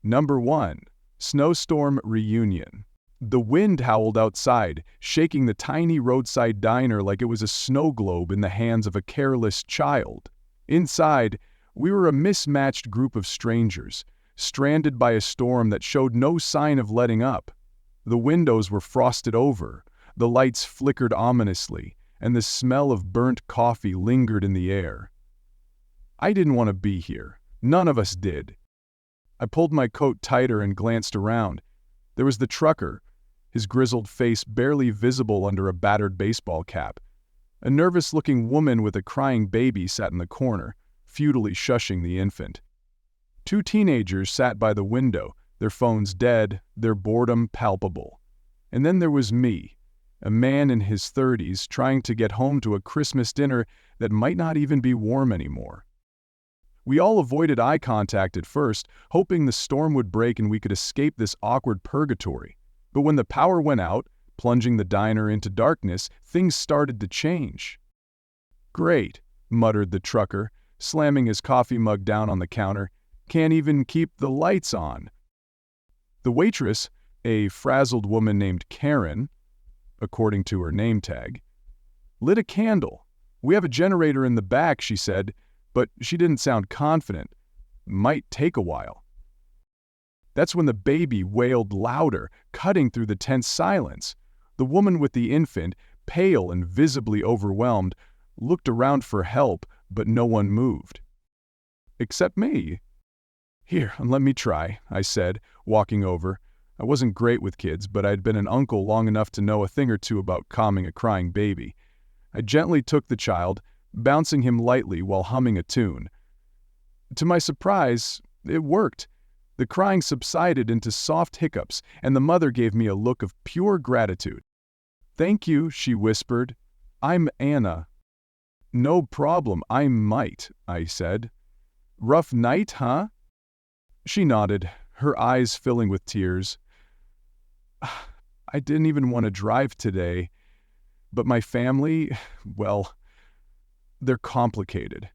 Number 1. Snowstorm Reunion. The wind howled outside, shaking the tiny roadside diner like it was a snow globe in the hands of a careless child. Inside, we were a mismatched group of strangers, stranded by a storm that showed no sign of letting up. The windows were frosted over, the lights flickered ominously, and the smell of burnt coffee lingered in the air. I didn't want to be here. None of us did. I pulled my coat tighter and glanced around. There was the trucker, his grizzled face barely visible under a battered baseball cap. A nervous-looking woman with a crying baby sat in the corner, futilely shushing the infant. 2 teenagers sat by the window, their phones dead, their boredom palpable. And then there was me, a man in his 30s trying to get home to a Christmas dinner that might not even be warm anymore. We all avoided eye contact at first, hoping the storm would break and we could escape this awkward purgatory. But when the power went out, plunging the diner into darkness, things started to change. "Great," muttered the trucker, slamming his coffee mug down on the counter. "Can't even keep the lights on." The waitress, a frazzled woman named Karen, according to her name tag, lit a candle. "We have a generator in the back," she said, but she didn't sound confident. "Might take a while." That's when the baby wailed louder, cutting through the tense silence. The woman with the infant, pale and visibly overwhelmed, looked around for help, but no one moved. Except me. "Here, let me try," I said, walking over. I wasn't great with kids, but I'd been an uncle long enough to know a thing or two about calming a crying baby. I gently took the child, bouncing him lightly while humming a tune. To my surprise, it worked. The crying subsided into soft hiccups, and the mother gave me a look of pure gratitude. "Thank you," she whispered. "I'm Anna." "No problem, I might," I said. "Rough night, huh?" She nodded, her eyes filling with tears. "I didn't even want to drive today, but my family, well, they're complicated."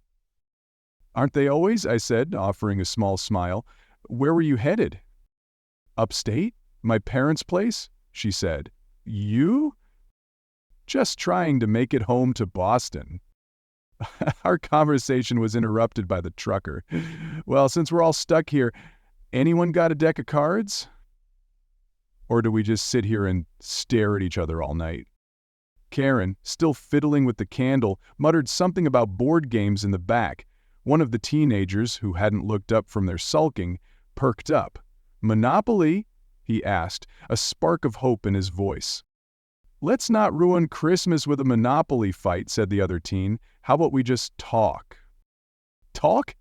"Aren't they always?" I said, offering a small smile. "Where were you headed?" "Upstate? My parents' place?" she said. "You?" "Just trying to make it home to Boston." Our conversation was interrupted by the trucker. "Well, since we're all stuck here, anyone got a deck of cards? Or do we just sit here and stare at each other all night?" Karen, still fiddling with the candle, muttered something about board games in the back. One of the teenagers, who hadn't looked up from their sulking, perked up. "Monopoly?" he asked, a spark of hope in his voice. "Let's not ruin Christmas with a Monopoly fight," said the other teen. "How about we just talk?" Talk?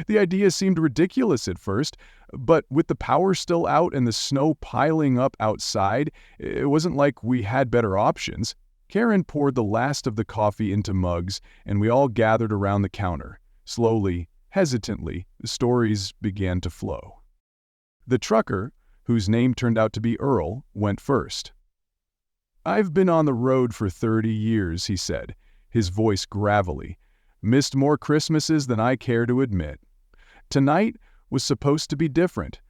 The idea seemed ridiculous at first, but with the power still out and the snow piling up outside, it wasn't like we had better options. Karen poured the last of the coffee into mugs, and we all gathered around the counter. Slowly, hesitantly, the stories began to flow. The trucker, whose name turned out to be Earl, went first. "I've been on the road for 30 years, he said, his voice gravelly. "Missed more Christmases than I care to admit. Tonight was supposed to be different.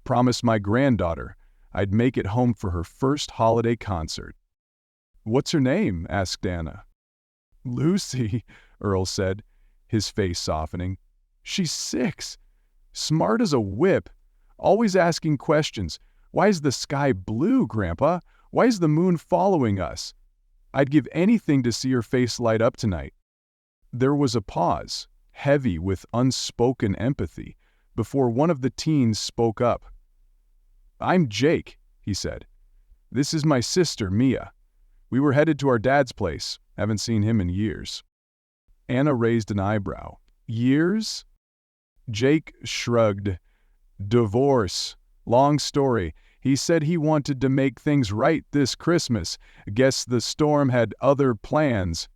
Promised my granddaughter I'd make it home for her first holiday concert." "What's her name?" asked Anna. "Lucy," Earl said, his face softening. "She's 6. Smart as a whip. Always asking questions. 'Why is the sky blue, Grandpa? Why is the moon following us?' I'd give anything to see her face light up tonight." There was a pause, heavy with unspoken empathy, before one of the teens spoke up. "I'm Jake," he said. "This is my sister, Mia. We were headed to our dad's place. Haven't seen him in years." Anna raised an eyebrow. "Years?" Jake shrugged. "Divorce. Long story. He said he wanted to make things right this Christmas. Guess the storm had other plans."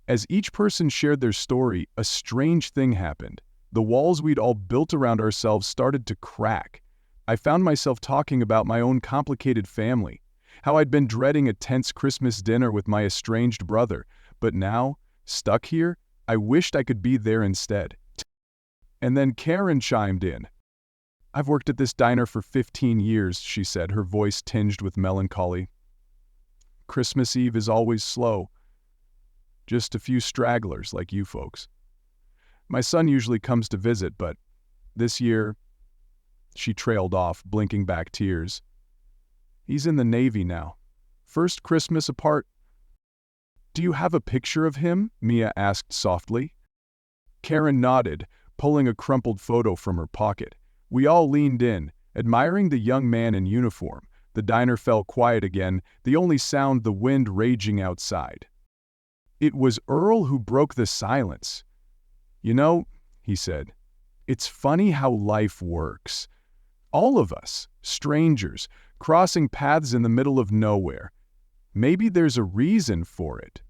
As each person shared their story, a strange thing happened. The walls we'd all built around ourselves started to crack. I found myself talking about my own complicated family, how I'd been dreading a tense Christmas dinner with my estranged brother, but now, stuck here, I wished I could be there instead. And then Karen chimed in. "I've worked at this diner for 15 years," she said, her voice tinged with melancholy. "Christmas Eve is always slow. Just a few stragglers like you folks. My son usually comes to visit, but this year—" She trailed off, blinking back tears. "He's in the Navy now. First Christmas apart." "Do you have a picture of him?" Mia asked softly. Karen nodded, pulling a crumpled photo from her pocket. We all leaned in, admiring the young man in uniform. The diner fell quiet again, the only sound the wind raging outside. It was Earl who broke the silence. "You know," he said, "it's funny how life works. All of us, strangers, crossing paths in the middle of nowhere. Maybe there's a reason for it."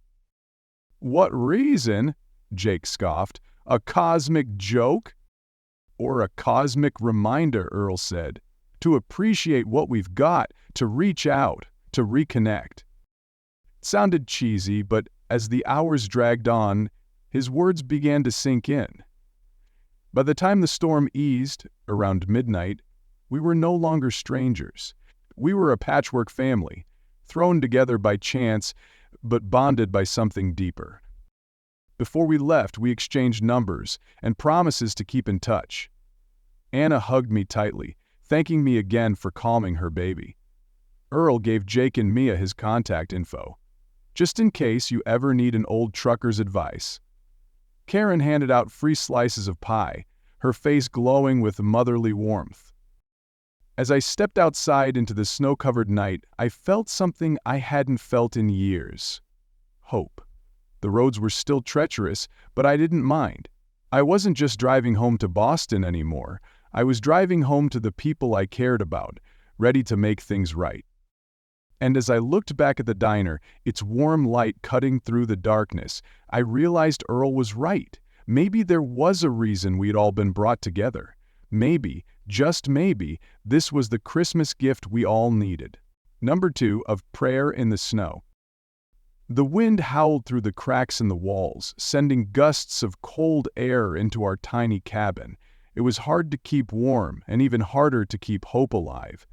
"What reason?" Jake scoffed. "A cosmic joke?" "Or a cosmic reminder," Earl said. "To appreciate what we've got, to reach out, to reconnect." It sounded cheesy, but as the hours dragged on, his words began to sink in. By the time the storm eased, around midnight, we were no longer strangers. We were a patchwork family, thrown together by chance, but bonded by something deeper. Before we left, we exchanged numbers and promises to keep in touch. Anna hugged me tightly, thanking me again for calming her baby. Earl gave Jake and Mia his contact info, just in case you ever need an old trucker's advice. Karen handed out free slices of pie, her face glowing with motherly warmth. As I stepped outside into the snow-covered night, I felt something I hadn't felt in years. Hope. The roads were still treacherous, but I didn't mind. I wasn't just driving home to Boston anymore. I was driving home to the people I cared about, ready to make things right. And as I looked back at the diner, its warm light cutting through the darkness, I realized Earl was right. Maybe there was a reason we'd all been brought together. Maybe, just maybe, this was the Christmas gift we all needed. Number 2 of Prayer in the Snow. The wind howled through the cracks in the walls, sending gusts of cold air into our tiny cabin. It was hard to keep warm, and even harder to keep hope alive.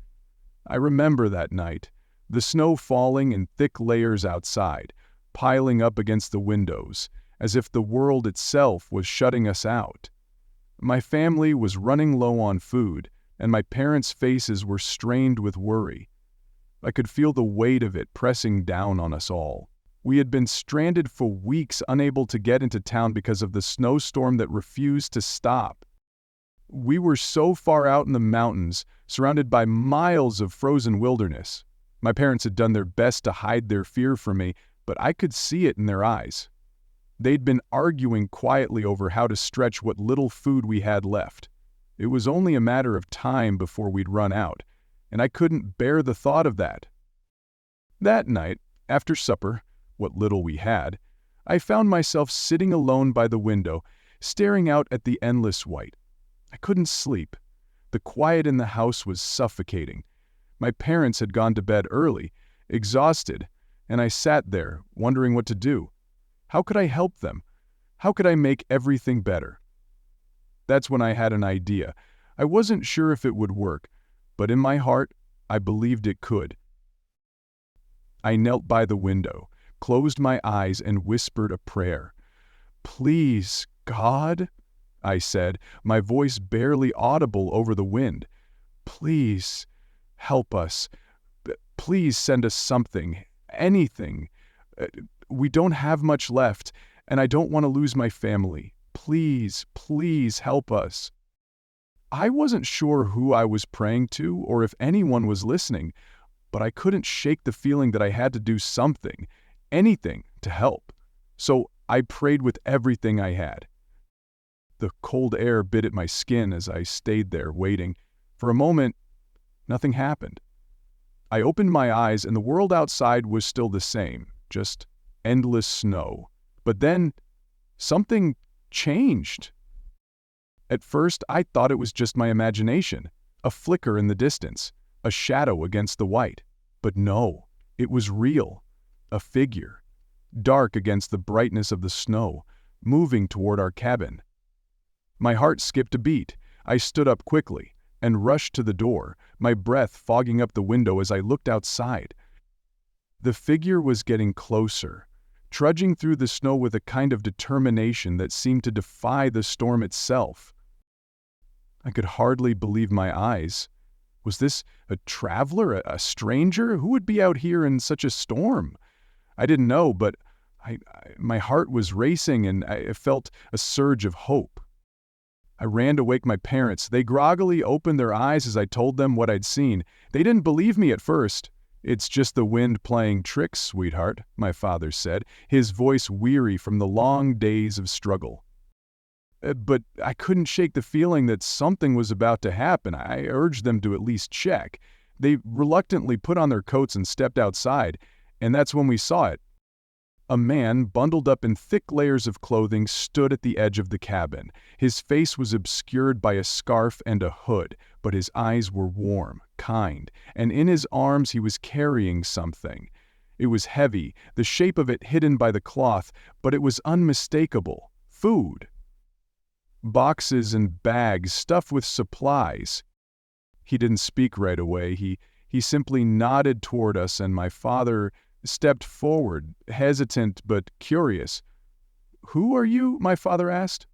I remember that night, the snow falling in thick layers outside, piling up against the windows, as if the world itself was shutting us out. My family was running low on food, and my parents' faces were strained with worry. I could feel the weight of it pressing down on us all. We had been stranded for weeks, unable to get into town because of the snowstorm that refused to stop. We were so far out in the mountains, surrounded by miles of frozen wilderness. My parents had done their best to hide their fear from me, but I could see it in their eyes. They'd been arguing quietly over how to stretch what little food we had left. It was only a matter of time before we'd run out, and I couldn't bear the thought of that. That night, after supper, what little we had, I found myself sitting alone by the window, staring out at the endless white. I couldn't sleep. The quiet in the house was suffocating. My parents had gone to bed early, exhausted, and I sat there, wondering what to do. How could I help them? How could I make everything better? That's when I had an idea. I wasn't sure if it would work, but in my heart, I believed it could. I knelt by the window, closed my eyes, and whispered a prayer. "Please, God," I said, my voice barely audible over the wind. "Please, help us. Please send us something, anything. We don't have much left, and I don't want to lose my family. Please, please help us." I wasn't sure who I was praying to or if anyone was listening, but I couldn't shake the feeling that I had to do something, anything, to help. So I prayed with everything I had. The cold air bit at my skin as I stayed there waiting. For a moment, nothing happened. I opened my eyes and the world outside was still the same, just endless snow. But then, something changed. At first, I thought it was just my imagination, a flicker in the distance, a shadow against the white. But no, it was real, a figure, dark against the brightness of the snow, moving toward our cabin. My heart skipped a beat. I stood up quickly, and rushed to the door, my breath fogging up the window as I looked outside. The figure was getting closer, trudging through the snow with a kind of determination that seemed to defy the storm itself. I could hardly believe my eyes. Was this a traveler, a stranger? Who would be out here in such a storm? I didn't know, but my heart was racing and I felt a surge of hope. I ran to wake my parents. They groggily opened their eyes as I told them what I'd seen. They didn't believe me at first. "It's just the wind playing tricks, sweetheart," my father said, his voice weary from the long days of struggle. But I couldn't shake the feeling that something was about to happen. I urged them to at least check. They reluctantly put on their coats and stepped outside, and that's when we saw it. A man, bundled up in thick layers of clothing, stood at the edge of the cabin. His face was obscured by a scarf and a hood, but his eyes were warm, kind, and in his arms he was carrying something. It was heavy, the shape of it hidden by the cloth, but it was unmistakable. Food. Boxes and bags stuffed with supplies. He didn't speak right away. He simply nodded toward us, and my father stepped forward, hesitant but curious. "Who are you?" my father asked.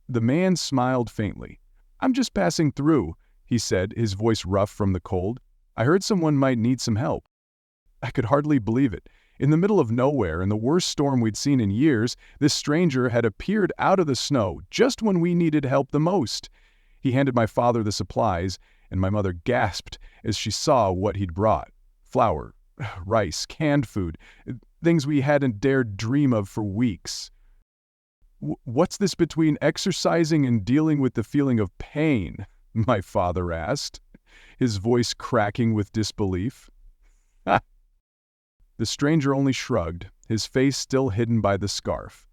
The man smiled faintly. "I'm just passing through," he said, his voice rough from the cold. "I heard someone might need some help." I could hardly believe it. In the middle of nowhere, in the worst storm we'd seen in years, this stranger had appeared out of the snow just when we needed help the most. He handed my father the supplies, and my mother gasped as she saw what he'd brought. Flour, rice, canned food, things we hadn't dared dream of for weeks. "What's this between exercising and dealing with the feeling of pain?" my father asked, his voice cracking with disbelief. The stranger only shrugged, his face still hidden by the scarf.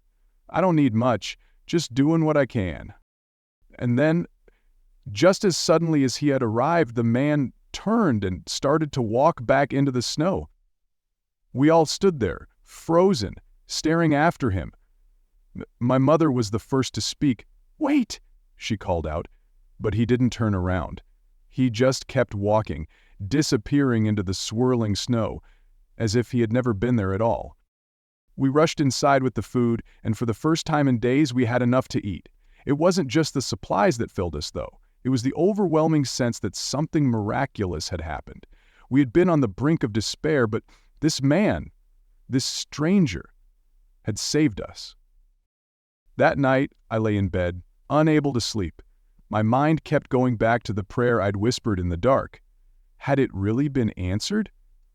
"I don't need much, just doing what I can." And then, just as suddenly as he had arrived, the man turned and started to walk back into the snow. We all stood there, frozen, staring after him. My mother was the first to speak. "Wait!" she called out, but he didn't turn around. He just kept walking, disappearing into the swirling snow, as if he had never been there at all. We rushed inside with the food, and for the first time in days we had enough to eat. It wasn't just the supplies that filled us, though. It was the overwhelming sense that something miraculous had happened. We had been on the brink of despair, but this man, this stranger, had saved us. That night, I lay in bed, unable to sleep. My mind kept going back to the prayer I'd whispered in the dark. Had it really been answered?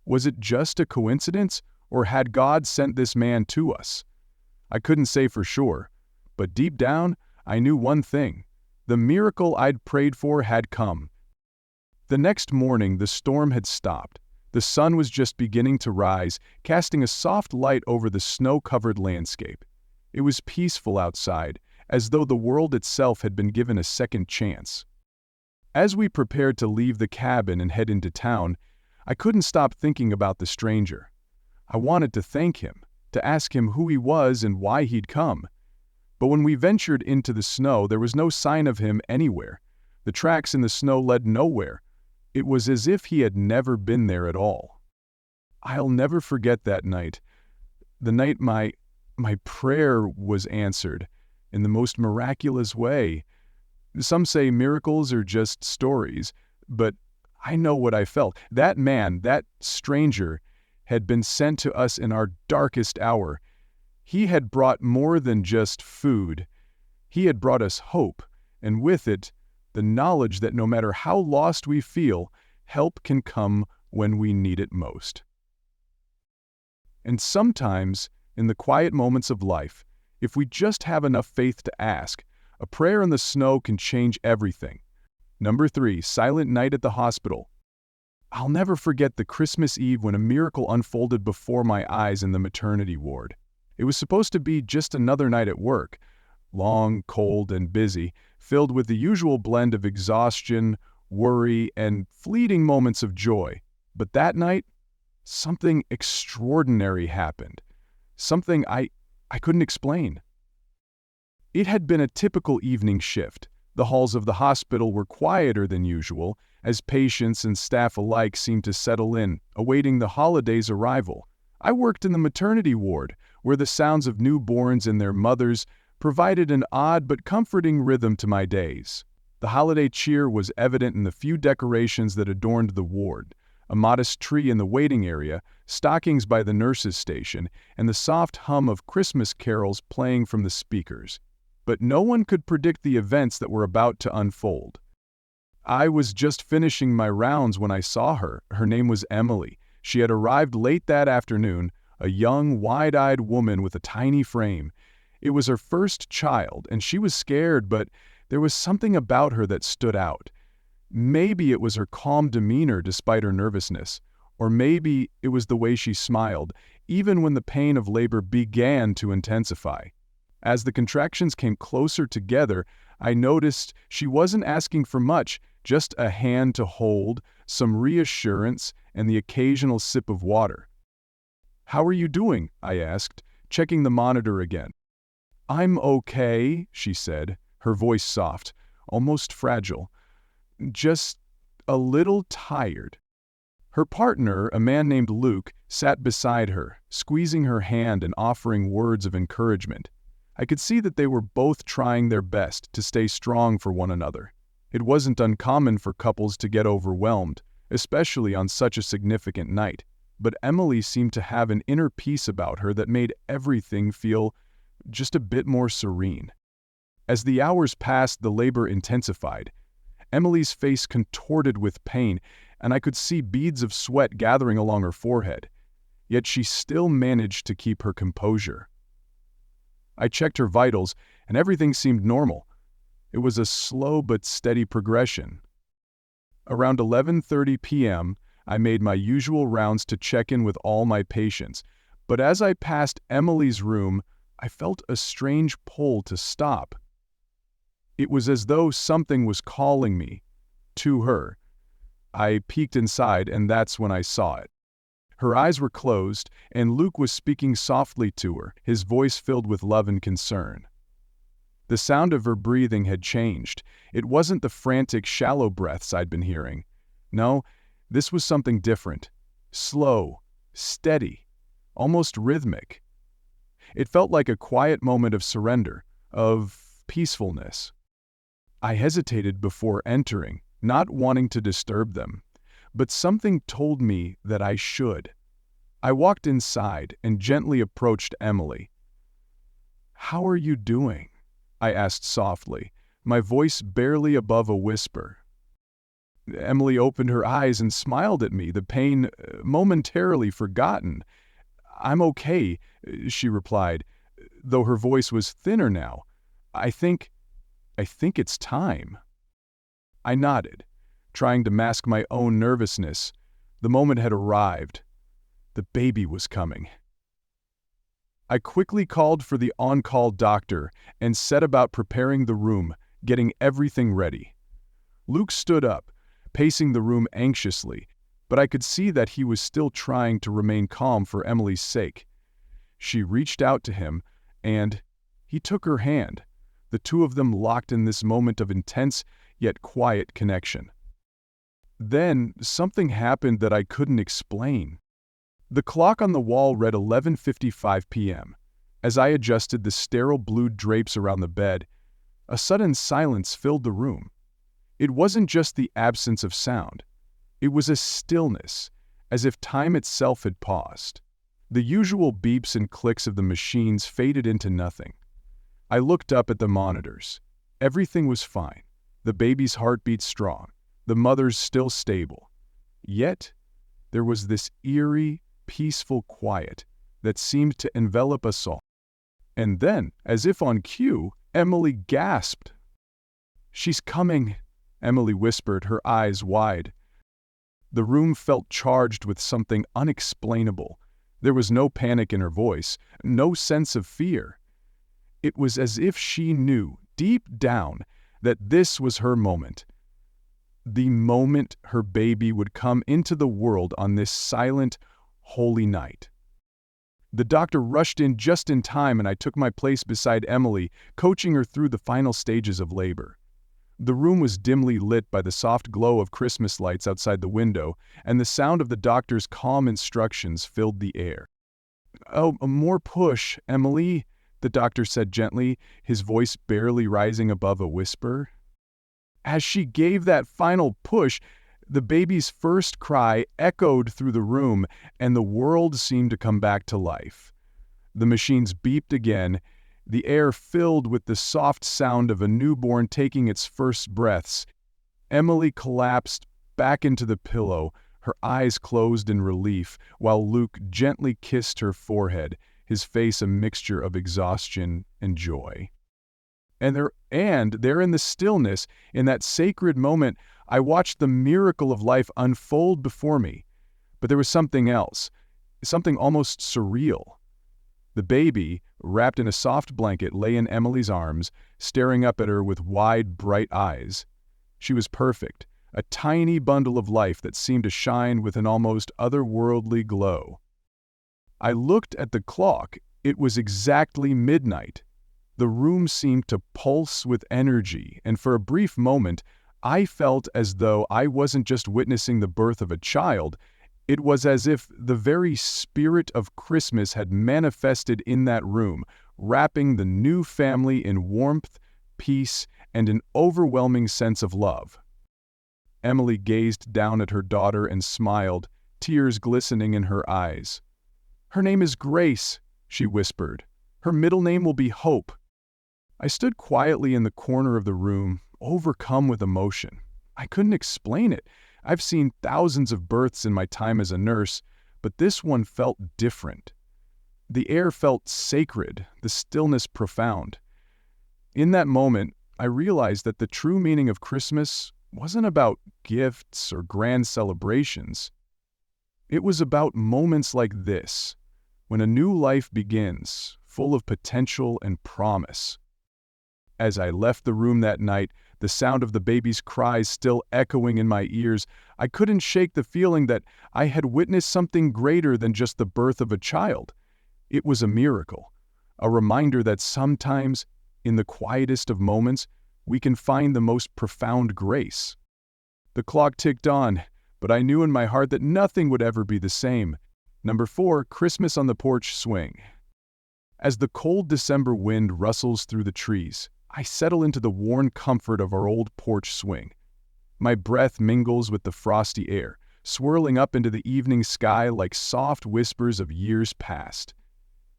Was it just a coincidence, or had God sent this man to us? I couldn't say for sure, but deep down, I knew one thing. The miracle I'd prayed for had come. The next morning, the storm had stopped. The sun was just beginning to rise, casting a soft light over the snow-covered landscape. It was peaceful outside, as though the world itself had been given a second chance. As we prepared to leave the cabin and head into town, I couldn't stop thinking about the stranger. I wanted to thank him, to ask him who he was and why he'd come. But when we ventured into the snow, there was no sign of him anywhere. The tracks in the snow led nowhere. It was as if he had never been there at all. I'll never forget that night. The night my prayer was answered in the most miraculous way. Some say miracles are just stories, but I know what I felt. That man, that stranger, had been sent to us in our darkest hour. He had brought more than just food. He had brought us hope, and with it, the knowledge that no matter how lost we feel, help can come when we need it most. And sometimes, in the quiet moments of life, if we just have enough faith to ask, a prayer in the snow can change everything. Number 3, silent night at the hospital. I'll never forget the Christmas Eve when a miracle unfolded before my eyes in the maternity ward. It was supposed to be just another night at work, long, cold, and busy, filled with the usual blend of exhaustion, worry, and fleeting moments of joy. But that night, something extraordinary happened. Something I couldn't explain. It had been a typical evening shift. The halls of the hospital were quieter than usual, as patients and staff alike seemed to settle in, awaiting the holiday's arrival. I worked in the maternity ward, where the sounds of newborns and their mothers provided an odd but comforting rhythm to my days. The holiday cheer was evident in the few decorations that adorned the ward: a modest tree in the waiting area, stockings by the nurse's station, and the soft hum of Christmas carols playing from the speakers. But no one could predict the events that were about to unfold. I was just finishing my rounds when I saw her. Her name was Emily. She had arrived late that afternoon, a young, wide-eyed woman with a tiny frame. It was her first child, and she was scared, but there was something about her that stood out. Maybe it was her calm demeanor despite her nervousness, or maybe it was the way she smiled, even when the pain of labor began to intensify. As the contractions came closer together, I noticed she wasn't asking for much, just a hand to hold, some reassurance, and the occasional sip of water. "How are you doing?" I asked, checking the monitor again. "I'm okay," she said, her voice soft, almost fragile. "Just a little tired." Her partner, a man named Luke, sat beside her, squeezing her hand and offering words of encouragement. I could see that they were both trying their best to stay strong for one another. It wasn't uncommon for couples to get overwhelmed, especially on such a significant night, but Emily seemed to have an inner peace about her that made everything feel just a bit more serene. As the hours passed, the labor intensified. Emily's face contorted with pain, and I could see beads of sweat gathering along her forehead. Yet she still managed to keep her composure. I checked her vitals, and everything seemed normal. It was a slow but steady progression. Around 11:30 p.m., I made my usual rounds to check in with all my patients, but as I passed Emily's room, I felt a strange pull to stop. It was as though something was calling me to her. I peeked inside, and that's when I saw it. Her eyes were closed, and Luke was speaking softly to her, his voice filled with love and concern. The sound of her breathing had changed. It wasn't the frantic, shallow breaths I'd been hearing. No, this was something different. Slow, steady, almost rhythmic. It felt like a quiet moment of surrender, of peacefulness. I hesitated before entering, not wanting to disturb them, but something told me that I should. I walked inside and gently approached Emily. "How are you doing?" I asked softly, my voice barely above a whisper. Emily opened her eyes and smiled at me, the pain momentarily forgotten. "I'm okay," she replied, though her voice was thinner now. I think it's time." I nodded, trying to mask my own nervousness. The moment had arrived. The baby was coming. I quickly called for the on-call doctor and set about preparing the room, getting everything ready. Luke stood up, pacing the room anxiously, but I could see that he was still trying to remain calm for Emily's sake. She reached out to him, and he took her hand. The two of them locked in this moment of intense yet quiet connection. Then something happened that I couldn't explain. The clock on the wall read 11:55 p.m. As I adjusted the sterile blue drapes around the bed, a sudden silence filled the room. It wasn't just the absence of sound. It was a stillness, as if time itself had paused. The usual beeps and clicks of the machines faded into nothing. I looked up at the monitors. Everything was fine. The baby's heartbeat strong, the mother's still stable. Yet, there was this eerie, peaceful quiet that seemed to envelop us all. And then, as if on cue, Emily gasped. "She's coming," Emily whispered, her eyes wide. The room felt charged with something unexplainable. There was no panic in her voice, no sense of fear. It was as if she knew, deep down, that this was her moment. The moment her baby would come into the world on this silent, holy night. The doctor rushed in just in time, and I took my place beside Emily, coaching her through the final stages of labor. The room was dimly lit by the soft glow of Christmas lights outside the window, and the sound of the doctor's calm instructions filled the air. "Oh, more push, Emily," the doctor said gently, his voice barely rising above a whisper. As she gave that final push, the baby's first cry echoed through the room, and the world seemed to come back to life. The machines beeped again, the air filled with the soft sound of a newborn taking its first breaths. Emily collapsed back into the pillow, her eyes closed in relief, while Luke gently kissed her forehead, his face a mixture of exhaustion and joy. And there in the stillness, in that sacred moment, I watched the miracle of life unfold before me. But there was something else, something almost surreal. The baby, wrapped in a soft blanket, lay in Emily's arms, staring up at her with wide, bright eyes. She was perfect, a tiny bundle of life that seemed to shine with an almost otherworldly glow. I looked at the clock. It was exactly midnight. The room seemed to pulse with energy, and for a brief moment, I felt as though I wasn't just witnessing the birth of a child. It was as if the very spirit of Christmas had manifested in that room, wrapping the new family in warmth, peace, and an overwhelming sense of love. Emily gazed down at her daughter and smiled, tears glistening in her eyes. "Her name is Grace," she whispered. "Her middle name will be Hope." I stood quietly in the corner of the room, overcome with emotion. I couldn't explain it. I've seen thousands of births in my time as a nurse, but this one felt different. The air felt sacred, the stillness profound. In that moment, I realized that the true meaning of Christmas wasn't about gifts or grand celebrations. It was about moments like this, when a new life begins, full of potential and promise. As I left the room that night, the sound of the baby's cries still echoing in my ears, I couldn't shake the feeling that I had witnessed something greater than just the birth of a child. It was a miracle, a reminder that sometimes, in the quietest of moments, we can find the most profound grace. The clock ticked on, but I knew in my heart that nothing would ever be the same. Number 4, Christmas on the porch swing. As the cold December wind rustles through the trees, I settle into the worn comfort of our old porch swing. My breath mingles with the frosty air, swirling up into the evening sky like soft whispers of years past.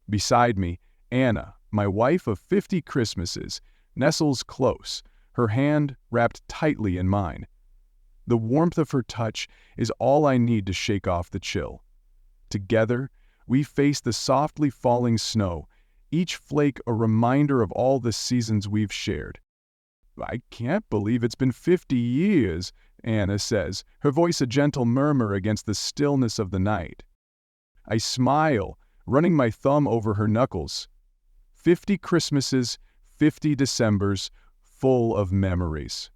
Beside me, Anna, my wife of 50 Christmases, nestles close, her hand wrapped tightly in mine. The warmth of her touch is all I need to shake off the chill. Together, we face the softly falling snow, each flake a reminder of all the seasons we've shared. "I can't believe it's been 50 years, Anna says, her voice a gentle murmur against the stillness of the night. I smile, running my thumb over her knuckles. 50 Christmases, 50 Decembers, full of memories.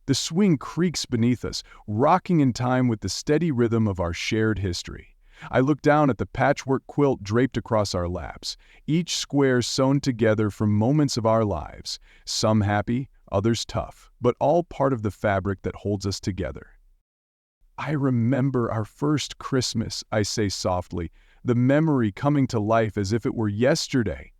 The swing creaks beneath us, rocking in time with the steady rhythm of our shared history. I look down at the patchwork quilt draped across our laps, each square sewn together from moments of our lives, some happy, others tough, but all part of the fabric that holds us together. I remember our first Christmas, I say softly, the memory coming to life as if it were yesterday.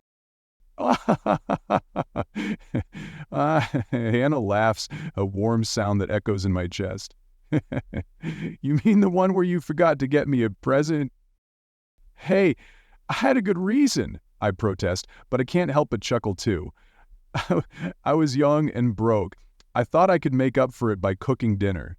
Anna laughs, a warm sound that echoes in my chest. "You mean the one where you forgot to get me a present?" "Hey, I had a good reason," I protest, but I can't help but chuckle too. I was young and broke. I thought I could make up for it by cooking dinner.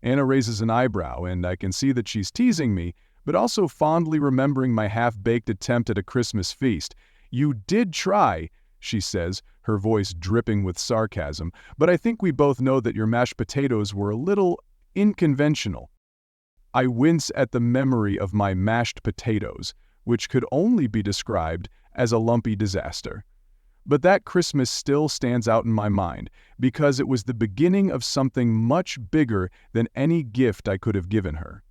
Anna raises an eyebrow, and I can see that she's teasing me, but also fondly remembering my half-baked attempt at a Christmas feast. "You did try," she says, her voice dripping with sarcasm, "but I think we both know that your mashed potatoes were a little unconventional." I wince at the memory of my mashed potatoes, which could only be described as a lumpy disaster. But that Christmas still stands out in my mind, because it was the beginning of something much bigger than any gift I could have given her.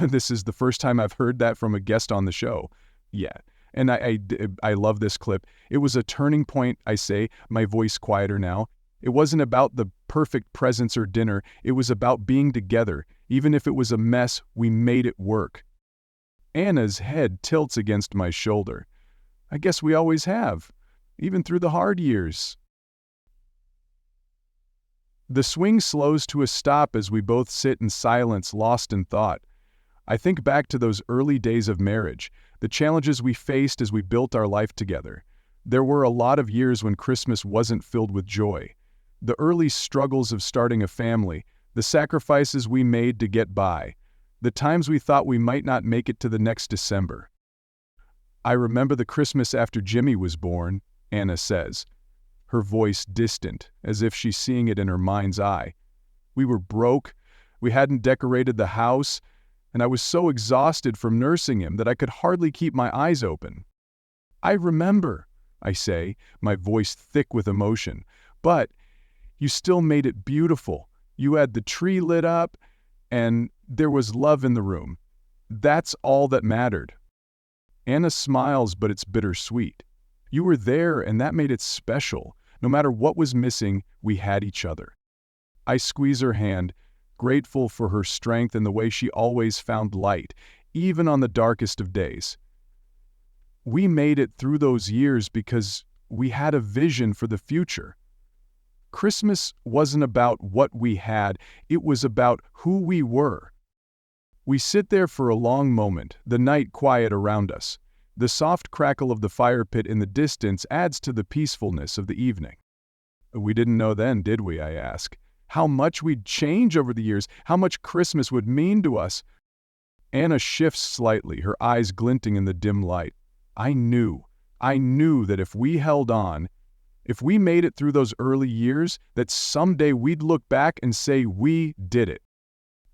This is the first time I've heard that from a guest on the show. Yeah. And I love this clip. "It was a turning point," I say, my voice quieter now. It wasn't about the perfect presents or dinner, it was about being together. Even if it was a mess, we made it work. Anna's head tilts against my shoulder. I guess we always have, even through the hard years. The swing slows to a stop as we both sit in silence, lost in thought. I think back to those early days of marriage, the challenges we faced as we built our life together. There were a lot of years when Christmas wasn't filled with joy. The early struggles of starting a family, the sacrifices we made to get by, the times we thought we might not make it to the next December. I remember the Christmas after Jimmy was born, Anna says, her voice distant, as if she's seeing it in her mind's eye. We were broke, we hadn't decorated the house, and I was so exhausted from nursing him that I could hardly keep my eyes open. I remember, I say, my voice thick with emotion, but you still made it beautiful. You had the tree lit up, and there was love in the room. That's all that mattered. Anna smiles, but it's bittersweet. You were there, and that made it special. No matter what was missing, we had each other. I squeeze her hand, grateful for her strength and the way she always found light, even on the darkest of days. We made it through those years because we had a vision for the future. Christmas wasn't about what we had, it was about who we were. We sit there for a long moment, the night quiet around us. The soft crackle of the fire pit in the distance adds to the peacefulness of the evening. We didn't know then, did we, I ask, how much we'd change over the years, how much Christmas would mean to us. Anna shifts slightly, her eyes glinting in the dim light. I knew that if we held on, if we made it through those early years, that someday we'd look back and say we did it.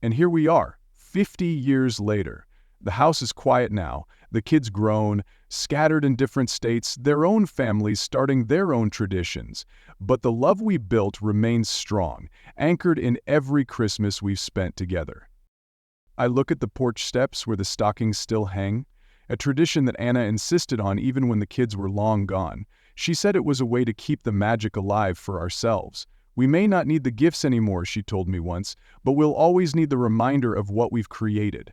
And here we are, 50 years later. The house is quiet now, the kids grown, scattered in different states, their own families starting their own traditions. But the love we built remains strong, anchored in every Christmas we've spent together. I look at the porch steps where the stockings still hang, a tradition that Anna insisted on even when the kids were long gone. She said it was a way to keep the magic alive for ourselves. We may not need the gifts anymore, she told me once, but we'll always need the reminder of what we've created.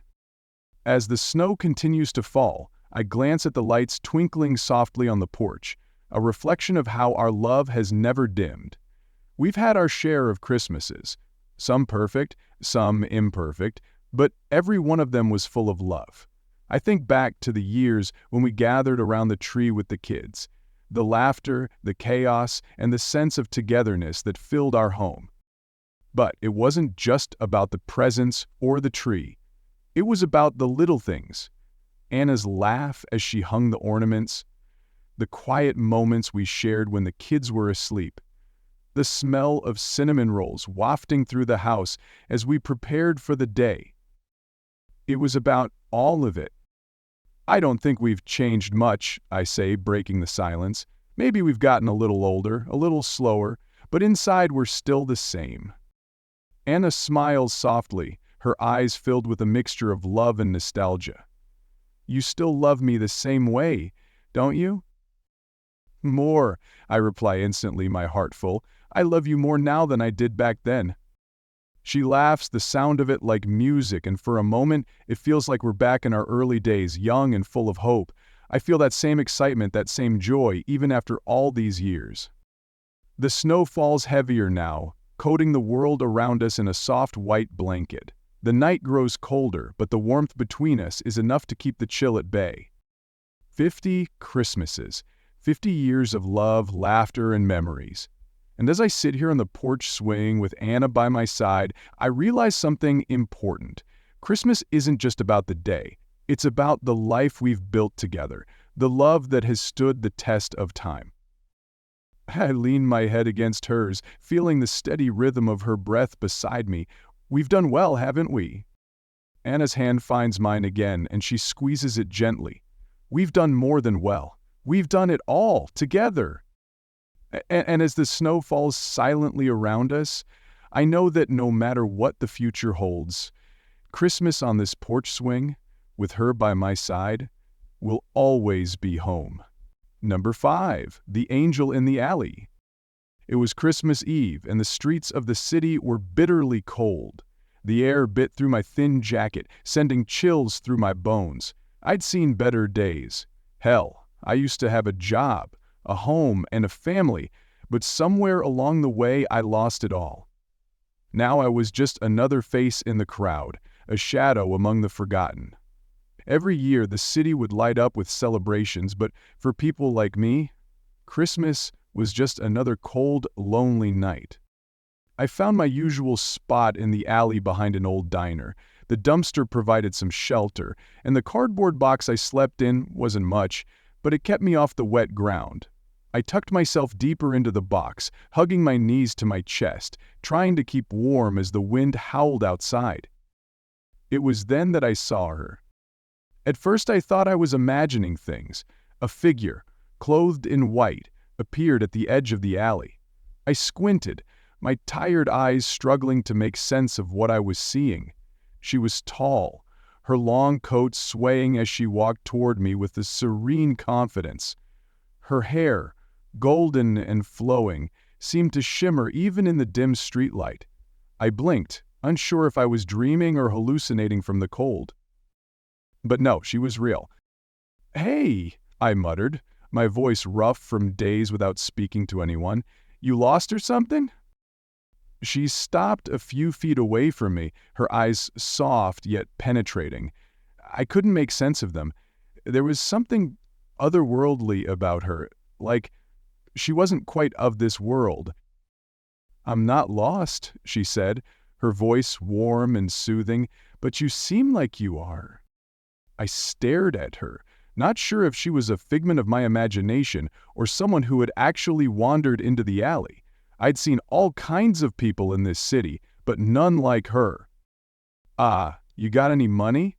As the snow continues to fall, I glance at the lights twinkling softly on the porch, a reflection of how our love has never dimmed. We've had our share of Christmases, some perfect, some imperfect, but every one of them was full of love. I think back to the years when we gathered around the tree with the kids, the laughter, the chaos, and the sense of togetherness that filled our home. But it wasn't just about the presents or the tree. It was about the little things. Anna's laugh as she hung the ornaments, the quiet moments we shared when the kids were asleep, the smell of cinnamon rolls wafting through the house as we prepared for the day. It was about all of it. I don't think we've changed much, I say, breaking the silence. Maybe we've gotten a little older, a little slower, but inside we're still the same. Anna smiles softly, her eyes filled with a mixture of love and nostalgia. You still love me the same way, don't you? More, I reply instantly, my heart full. I love you more now than I did back then. She laughs, the sound of it like music, and for a moment it feels like we're back in our early days, young and full of hope. I feel that same excitement, that same joy, even after all these years. The snow falls heavier now, coating the world around us in a soft white blanket. The night grows colder, but the warmth between us is enough to keep the chill at bay. 50 Christmases, 50 years of love, laughter, and memories. And as I sit here on the porch swing with Anna by my side, I realize something important. Christmas isn't just about the day. It's about the life we've built together, the love that has stood the test of time. I lean my head against hers, feeling the steady rhythm of her breath beside me. We've done well, haven't we? Anna's hand finds mine again, and she squeezes it gently. We've done more than well. We've done it all, together. And as the snow falls silently around us, I know that no matter what the future holds, Christmas on this porch swing, with her by my side, will always be home. Number 5, The Angel in the Alley. It was Christmas Eve, and the streets of the city were bitterly cold. The air bit through my thin jacket, sending chills through my bones. I'd seen better days. Hell, I used to have a job, a home, and a family, but somewhere along the way I lost it all. Now I was just another face in the crowd, a shadow among the forgotten. Every year the city would light up with celebrations, but for people like me, Christmas was just another cold, lonely night. I found my usual spot in the alley behind an old diner. The dumpster provided some shelter, and the cardboard box I slept in wasn't much, but it kept me off the wet ground. I tucked myself deeper into the box, hugging my knees to my chest, trying to keep warm as the wind howled outside. It was then that I saw her. At first I thought I was imagining things. A figure, clothed in white, appeared at the edge of the alley. I squinted, my tired eyes struggling to make sense of what I was seeing. She was tall, her long coat swaying as she walked toward me with a serene confidence. Her hair, golden and flowing, seemed to shimmer even in the dim streetlight. I blinked, unsure if I was dreaming or hallucinating from the cold. But no, she was real. "Hey," I muttered, my voice rough from days without speaking to anyone. "You lost or something?" She stopped a few feet away from me, her eyes soft yet penetrating. I couldn't make sense of them. There was something otherworldly about her, like she wasn't quite of this world. "I'm not lost," she said, her voice warm and soothing, "but you seem like you are." I stared at her, not sure if she was a figment of my imagination or someone who had actually wandered into the alley. I'd seen all kinds of people in this city, but none like her. You got any money?"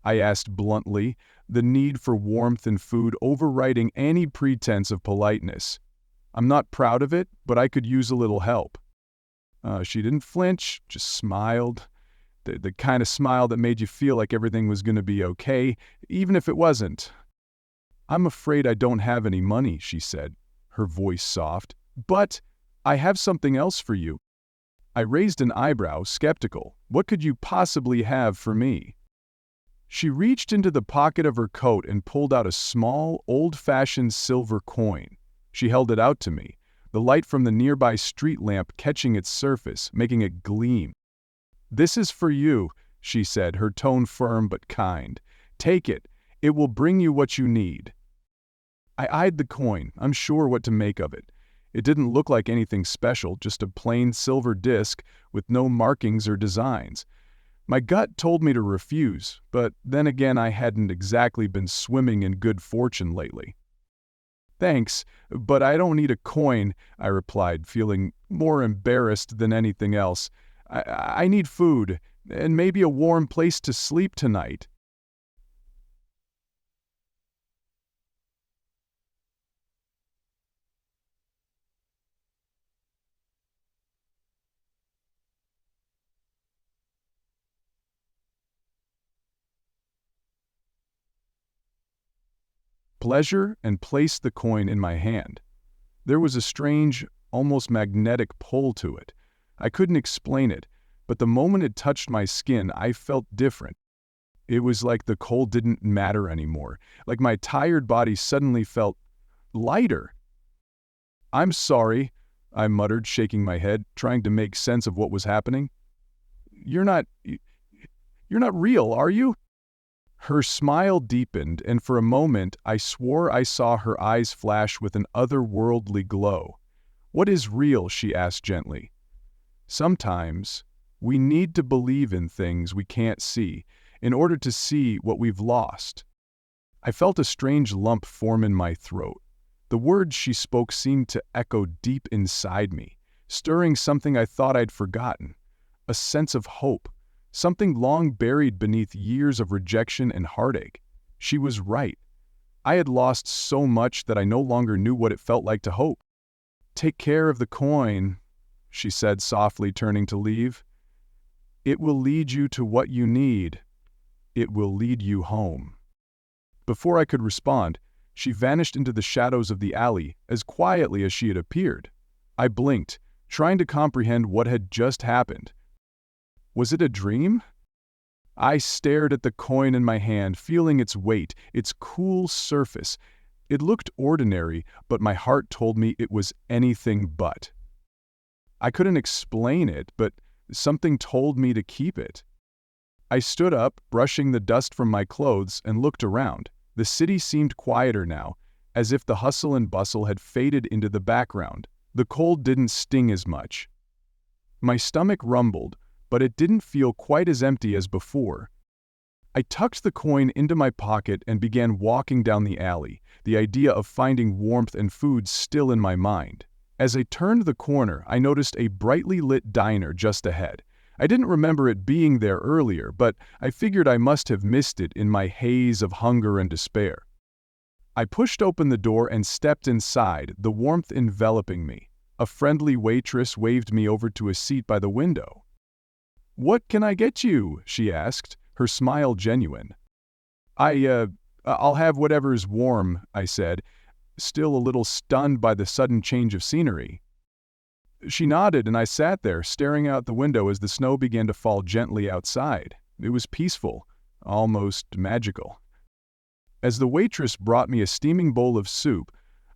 I asked bluntly, the need for warmth and food overriding any pretense of politeness. I'm not proud of it, but I could use a little help. She didn't flinch, just smiled. The kind of smile that made you feel like everything was going to be okay, even if it wasn't. "I'm afraid I don't have any money," she said, her voice soft. "But I have something else for you." I raised an eyebrow, skeptical. What could you possibly have for me? She reached into the pocket of her coat and pulled out a small, old-fashioned silver coin. She held it out to me, the light from the nearby street lamp catching its surface, making it gleam. "This is for you," she said, her tone firm but kind. "Take it. It will bring you what you need." I eyed the coin, unsure what to make of it. It didn't look like anything special, just a plain silver disc with no markings or designs. My gut told me to refuse, but then again I hadn't exactly been swimming in good fortune lately. "Thanks, but I don't need a coin," I replied, feeling more embarrassed than anything else. I need food, and maybe a warm place to sleep tonight." Pleasure and placed the coin in my hand. There was a strange, almost magnetic pull to it. I couldn't explain it, but the moment it touched my skin, I felt different. It was like the cold didn't matter anymore, like my tired body suddenly felt lighter. "I'm sorry," I muttered, shaking my head, trying to make sense of what was happening. You're not real, are you?" Her smile deepened, and for a moment I swore I saw her eyes flash with an otherworldly glow. "What is real?" she asked gently. "Sometimes we need to believe in things we can't see in order to see what we've lost." I felt a strange lump form in my throat. The words she spoke seemed to echo deep inside me, stirring something I thought I'd forgotten. A sense of hope, something long buried beneath years of rejection and heartache. She was right. I had lost so much that I no longer knew what it felt like to hope. "Take care of the coin," she said softly, turning to leave. "It will lead you to what you need. It will lead you home." Before I could respond, she vanished into the shadows of the alley as quietly as she had appeared. I blinked, trying to comprehend what had just happened. Was it a dream? I stared at the coin in my hand, feeling its weight, its cool surface. It looked ordinary, but my heart told me it was anything but. I couldn't explain it, but something told me to keep it. I stood up, brushing the dust from my clothes, and looked around. The city seemed quieter now, as if the hustle and bustle had faded into the background. The cold didn't sting as much. My stomach rumbled, but it didn't feel quite as empty as before. I tucked the coin into my pocket and began walking down the alley, the idea of finding warmth and food still in my mind. As I turned the corner, I noticed a brightly lit diner just ahead. I didn't remember it being there earlier, but I figured I must have missed it in my haze of hunger and despair. I pushed open the door and stepped inside, the warmth enveloping me. A friendly waitress waved me over to a seat by the window. "What can I get you?" she asked, her smile genuine. I'll have whatever's warm," I said, still a little stunned by the sudden change of scenery. She nodded, and I sat there, staring out the window as the snow began to fall gently outside. It was peaceful, almost magical. As the waitress brought me a steaming bowl of soup,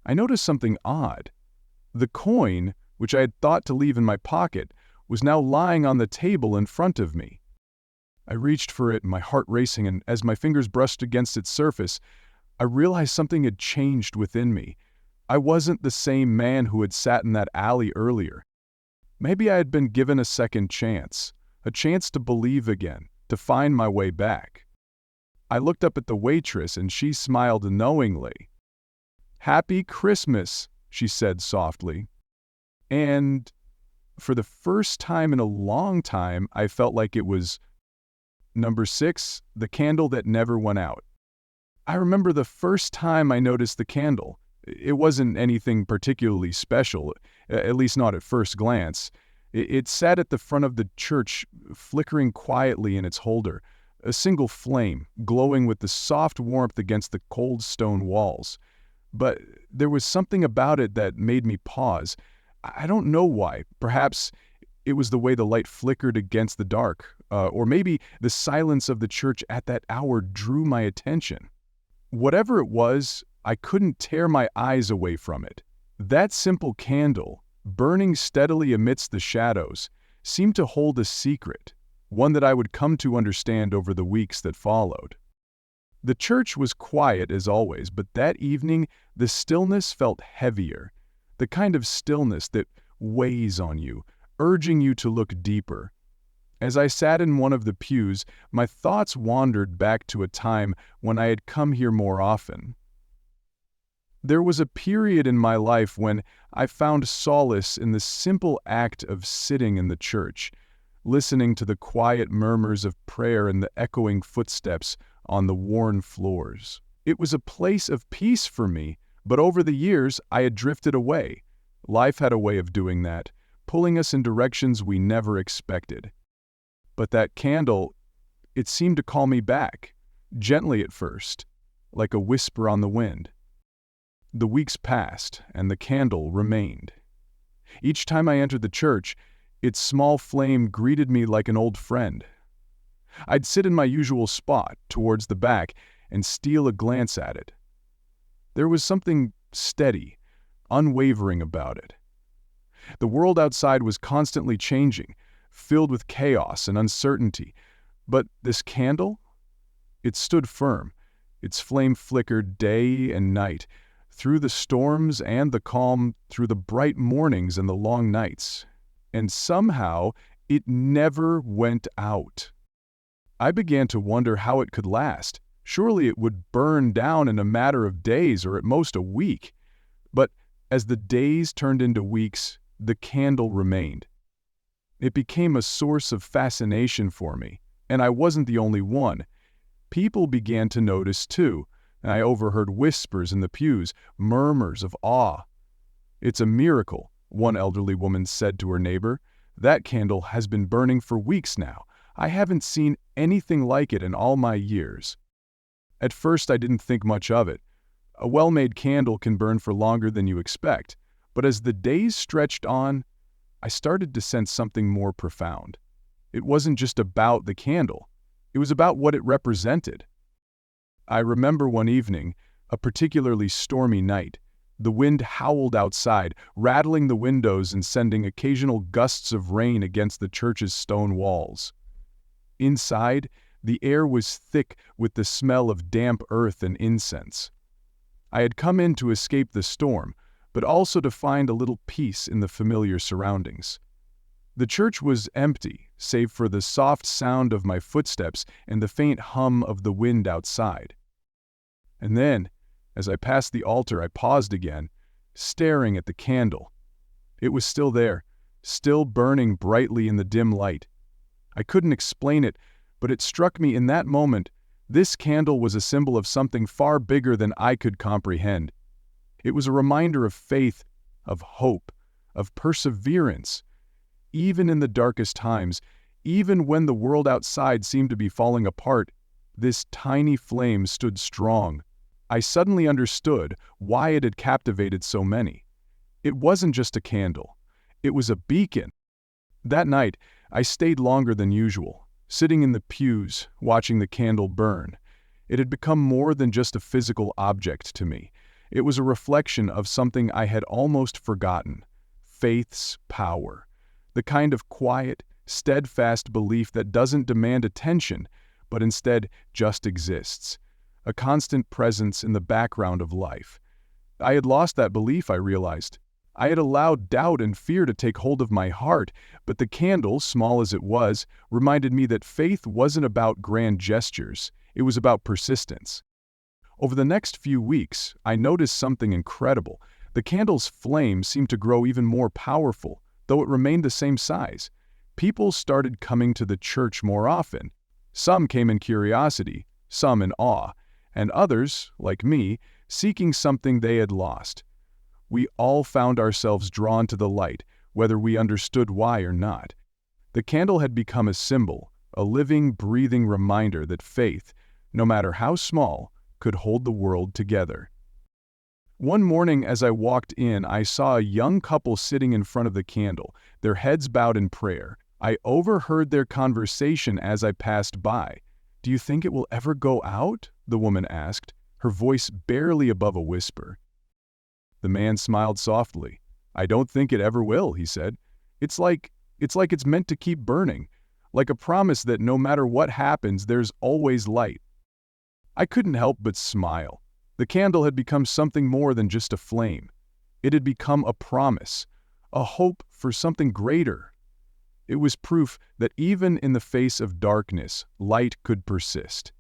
I noticed something odd. The coin, which I had thought to leave in my pocket, was now lying on the table in front of me. I reached for it, my heart racing, and as my fingers brushed against its surface, I realized something had changed within me. I wasn't the same man who had sat in that alley earlier. Maybe I had been given a second chance, a chance to believe again, to find my way back. I looked up at the waitress, and she smiled knowingly. "Happy Christmas," she said softly. And for the first time in a long time, I felt like it was number 6, the candle that never went out. I remember the first time I noticed the candle. It wasn't anything particularly special, at least not at first glance. It sat at the front of the church, flickering quietly in its holder, a single flame, glowing with the soft warmth against the cold stone walls. But there was something about it that made me pause. I don't know why. Perhaps it was the way the light flickered against the dark, or maybe the silence of the church at that hour drew my attention. Whatever it was, I couldn't tear my eyes away from it. That simple candle, burning steadily amidst the shadows, seemed to hold a secret, one that I would come to understand over the weeks that followed. The church was quiet as always, but that evening the stillness felt heavier, the kind of stillness that weighs on you, urging you to look deeper. As I sat in one of the pews, my thoughts wandered back to a time when I had come here more often. There was a period in my life when I found solace in the simple act of sitting in the church, listening to the quiet murmurs of prayer and the echoing footsteps on the worn floors. It was a place of peace for me, but over the years I had drifted away. Life had a way of doing that, pulling us in directions we never expected. But that candle, it seemed to call me back, gently at first, like a whisper on the wind. The weeks passed, and the candle remained. Each time I entered the church, its small flame greeted me like an old friend. I'd sit in my usual spot, towards the back, and steal a glance at it. There was something steady, unwavering about it. The world outside was constantly changing, filled with chaos and uncertainty. But this candle? It stood firm. Its flame flickered day and night, through the storms and the calm, through the bright mornings and the long nights. And somehow, it never went out. I began to wonder how it could last. Surely it would burn down in a matter of days, or at most a week. But as the days turned into weeks, the candle remained. It became a source of fascination for me, and I wasn't the only one. People began to notice too, and I overheard whispers in the pews, murmurs of awe. "It's a miracle," one elderly woman said to her neighbor. "That candle has been burning for weeks now. I haven't seen anything like it in all my years." At first I didn't think much of it. A well-made candle can burn for longer than you expect. But as the days stretched on, I started to sense something more profound. It wasn't just about the candle. It was about what it represented. I remember one evening, a particularly stormy night. The wind howled outside, rattling the windows and sending occasional gusts of rain against the church's stone walls. Inside, the air was thick with the smell of damp earth and incense. I had come in to escape the storm, but also to find a little peace in the familiar surroundings. The church was empty, save for the soft sound of my footsteps and the faint hum of the wind outside. And then, as I passed the altar, I paused again, staring at the candle. It was still there, still burning brightly in the dim light. I couldn't explain it, but it struck me in that moment, this candle was a symbol of something far bigger than I could comprehend. It was a reminder of faith, of hope, of perseverance. Even in the darkest times, even when the world outside seemed to be falling apart, this tiny flame stood strong. I suddenly understood why it had captivated so many. It wasn't just a candle. It was a beacon. That night, I stayed longer than usual, sitting in the pews, watching the candle burn. It had become more than just a physical object to me. It was a reflection of something I had almost forgotten: faith's power. The kind of quiet, steadfast belief that doesn't demand attention, but instead just exists. A constant presence in the background of life. I had lost that belief, I realized. I had allowed doubt and fear to take hold of my heart, but the candle, small as it was, reminded me that faith wasn't about grand gestures. It was about persistence. Over the next few weeks, I noticed something incredible. The candle's flame seemed to grow even more powerful, though it remained the same size. People started coming to the church more often. Some came in curiosity, some in awe, and others, like me, seeking something they had lost. We all found ourselves drawn to the light, whether we understood why or not. The candle had become a symbol, a living, breathing reminder that faith, no matter how small, could hold the world together. One morning as I walked in, I saw a young couple sitting in front of the candle, their heads bowed in prayer. I overheard their conversation as I passed by. "Do you think it will ever go out?" the woman asked, her voice barely above a whisper. The man smiled softly. "I don't think it ever will," he said. It's like it's meant to keep burning, like a promise that no matter what happens, there's always light." I couldn't help but smile. The candle had become something more than just a flame. It had become a promise, a hope for something greater. It was proof that even in the face of darkness, light could persist.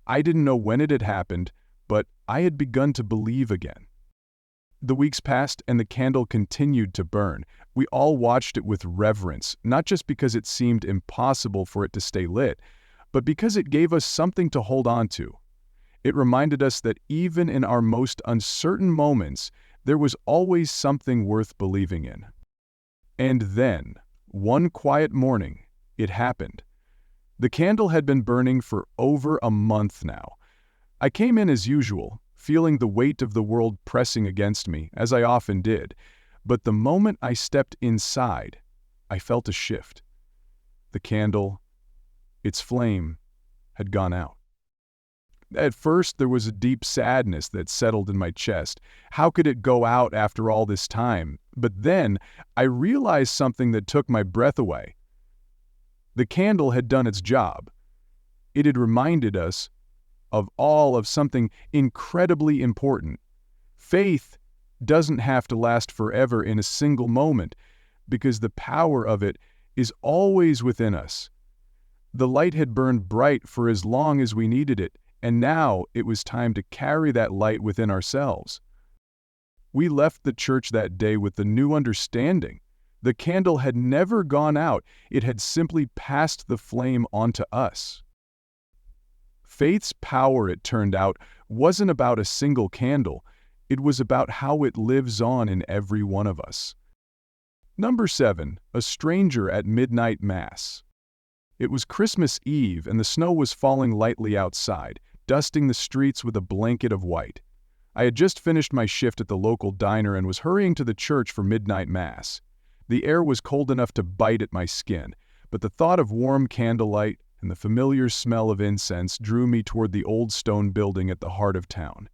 I didn't know when it had happened, but I had begun to believe again. The weeks passed and the candle continued to burn. We all watched it with reverence, not just because it seemed impossible for it to stay lit, but because it gave us something to hold on to. It reminded us that even in our most uncertain moments, there was always something worth believing in. And then, one quiet morning, it happened. The candle had been burning for over a month now. I came in as usual, feeling the weight of the world pressing against me, as I often did. But the moment I stepped inside, I felt a shift. The candle, its flame, had gone out. At first, there was a deep sadness that settled in my chest. How could it go out after all this time? But then, I realized something that took my breath away. The candle had done its job. It had reminded us of something incredibly important. Faith doesn't have to last forever in a single moment, because the power of it is always within us. The light had burned bright for as long as we needed it, and now it was time to carry that light within ourselves. We left the church that day with the new understanding. The candle had never gone out, it had simply passed the flame onto us. Faith's power, it turned out, wasn't about a single candle. It was about how it lives on in every one of us. Number 7, a stranger at midnight mass. It was Christmas Eve and the snow was falling lightly outside, dusting the streets with a blanket of white. I had just finished my shift at the local diner and was hurrying to the church for midnight mass. The air was cold enough to bite at my skin, but the thought of warm candlelight and the familiar smell of incense drew me toward the old stone building at the heart of town.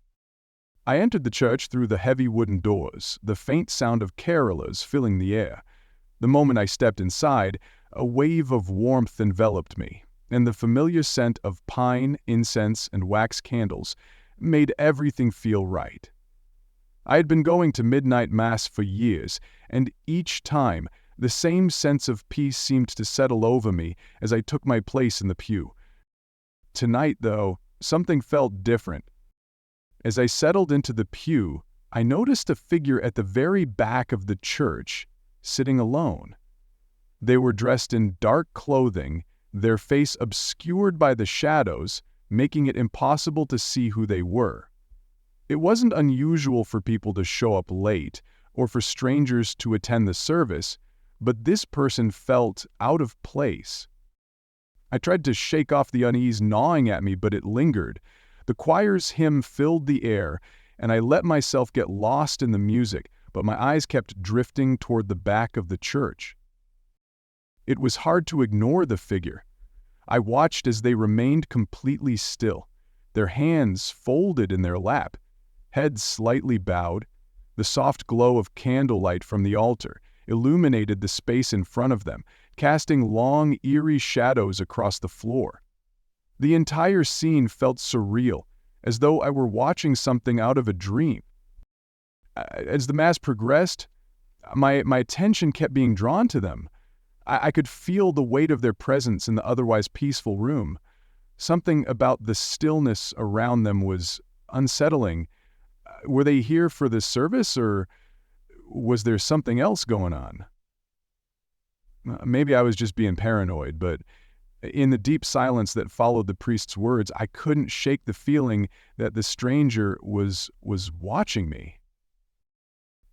I entered the church through the heavy wooden doors, the faint sound of carolers filling the air. The moment I stepped inside, a wave of warmth enveloped me, and the familiar scent of pine, incense, and wax candles made everything feel right. I had been going to midnight mass for years, and each time, the same sense of peace seemed to settle over me as I took my place in the pew. Tonight, though, something felt different. As I settled into the pew, I noticed a figure at the very back of the church, sitting alone. They were dressed in dark clothing, their face obscured by the shadows, making it impossible to see who they were. It wasn't unusual for people to show up late or for strangers to attend the service, but this person felt out of place. I tried to shake off the unease gnawing at me, but it lingered. The choir's hymn filled the air, and I let myself get lost in the music, but my eyes kept drifting toward the back of the church. It was hard to ignore the figure. I watched as they remained completely still, their hands folded in their lap, heads slightly bowed. The soft glow of candlelight from the altar illuminated the space in front of them, casting long, eerie shadows across the floor. The entire scene felt surreal, as though I were watching something out of a dream. As the mass progressed, my attention kept being drawn to them. I could feel the weight of their presence in the otherwise peaceful room. Something about the stillness around them was unsettling. Were they here for this service, or was there something else going on? Maybe I was just being paranoid, but in the deep silence that followed the priest's words, I couldn't shake the feeling that the stranger was watching me.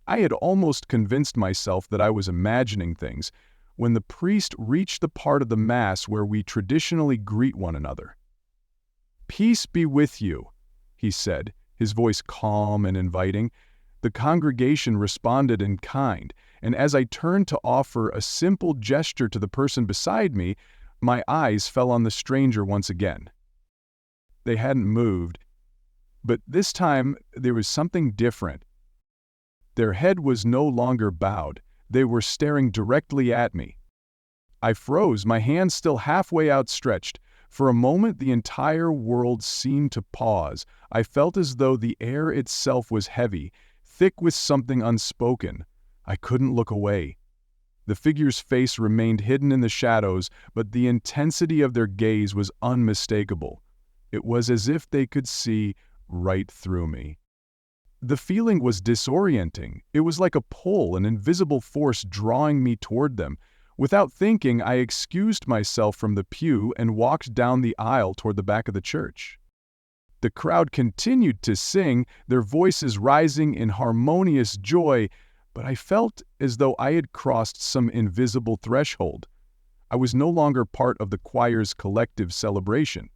I had almost convinced myself that I was imagining things when the priest reached the part of the Mass where we traditionally greet one another. "Peace be with you," he said, his voice calm and inviting. The congregation responded in kind, and as I turned to offer a simple gesture to the person beside me, my eyes fell on the stranger once again. They hadn't moved, but this time there was something different. Their head was no longer bowed. They were staring directly at me. I froze, my hand still halfway outstretched. For a moment, the entire world seemed to pause. I felt as though the air itself was heavy, thick with something unspoken. I couldn't look away. The figure's face remained hidden in the shadows, but the intensity of their gaze was unmistakable. It was as if they could see right through me. The feeling was disorienting. It was like a pull, an invisible force drawing me toward them. Without thinking, I excused myself from the pew and walked down the aisle toward the back of the church. The crowd continued to sing, their voices rising in harmonious joy, but I felt as though I had crossed some invisible threshold. I was no longer part of the choir's collective celebration.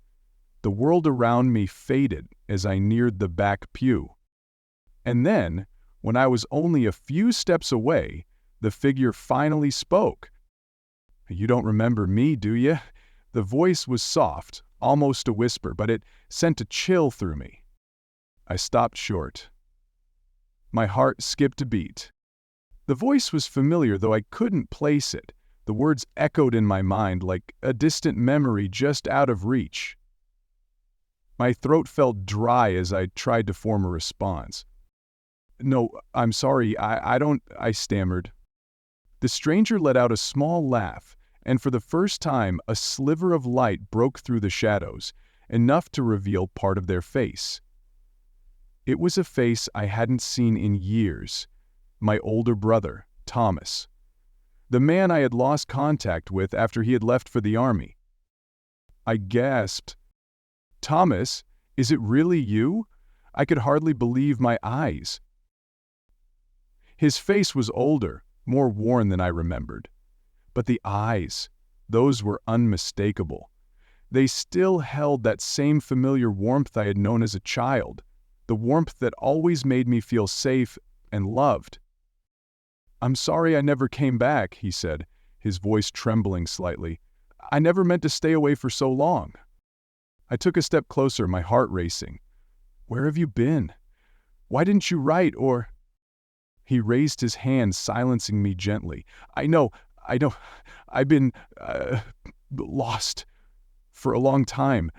The world around me faded as I neared the back pew. And then, when I was only a few steps away, the figure finally spoke. "You don't remember me, do you?" The voice was soft, almost a whisper, but it sent a chill through me. I stopped short. My heart skipped a beat. The voice was familiar, though I couldn't place it. The words echoed in my mind like a distant memory just out of reach. My throat felt dry as I tried to form a response. "No, I'm sorry, I stammered. The stranger let out a small laugh, and for the first time a sliver of light broke through the shadows, enough to reveal part of their face. It was a face I hadn't seen in years. My older brother, Thomas. The man I had lost contact with after he had left for the army. I gasped. "Thomas, is it really you?" I could hardly believe my eyes. His face was older, more worn than I remembered. But the eyes, those were unmistakable. They still held that same familiar warmth I had known as a child. the warmth that always made me feel safe and loved. "I'm sorry I never came back," he said, his voice trembling slightly. "I never meant to stay away for so long." I took a step closer, my heart racing. "Where have you been? Why didn't you write or—" He raised his hand, silencing me gently. I know, I've been, lost for a long time."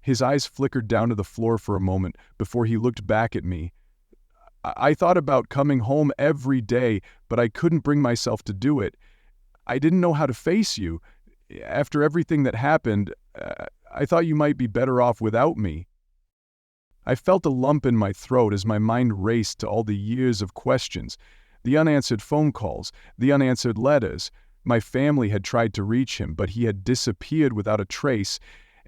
His eyes flickered down to the floor for a moment before he looked back at me. I thought about coming home every day, but I couldn't bring myself to do it. I didn't know how to face you. After everything that happened, I thought you might be better off without me." I felt a lump in my throat as my mind raced to all the years of questions, the unanswered phone calls, the unanswered letters. My family had tried to reach him, but he had disappeared without a trace,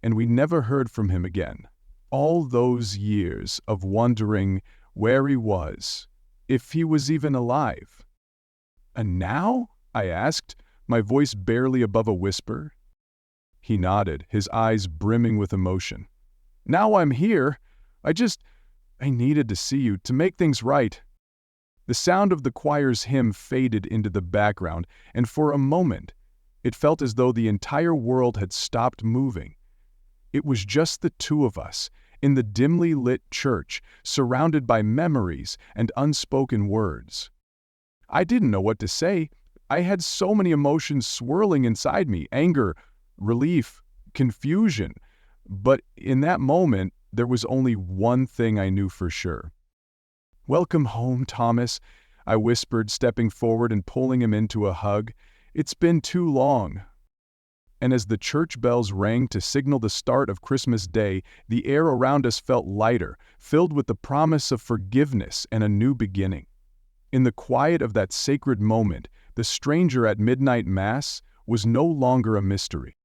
and we never heard from him again. All those years of wondering where he was, if he was even alive. "And now?" I asked, my voice barely above a whisper. He nodded, his eyes brimming with emotion. "Now I'm here. I needed to see you, to make things right." The sound of the choir's hymn faded into the background, and for a moment, it felt as though the entire world had stopped moving. It was just the two of us, in the dimly lit church, surrounded by memories and unspoken words. I didn't know what to say. I had so many emotions swirling inside me: anger, relief, confusion. But in that moment, there was only one thing I knew for sure. "Welcome home, Thomas," I whispered, stepping forward and pulling him into a hug. "It's been too long." And as the church bells rang to signal the start of Christmas Day, the air around us felt lighter, filled with the promise of forgiveness and a new beginning. In the quiet of that sacred moment, the stranger at midnight mass was no longer a mystery.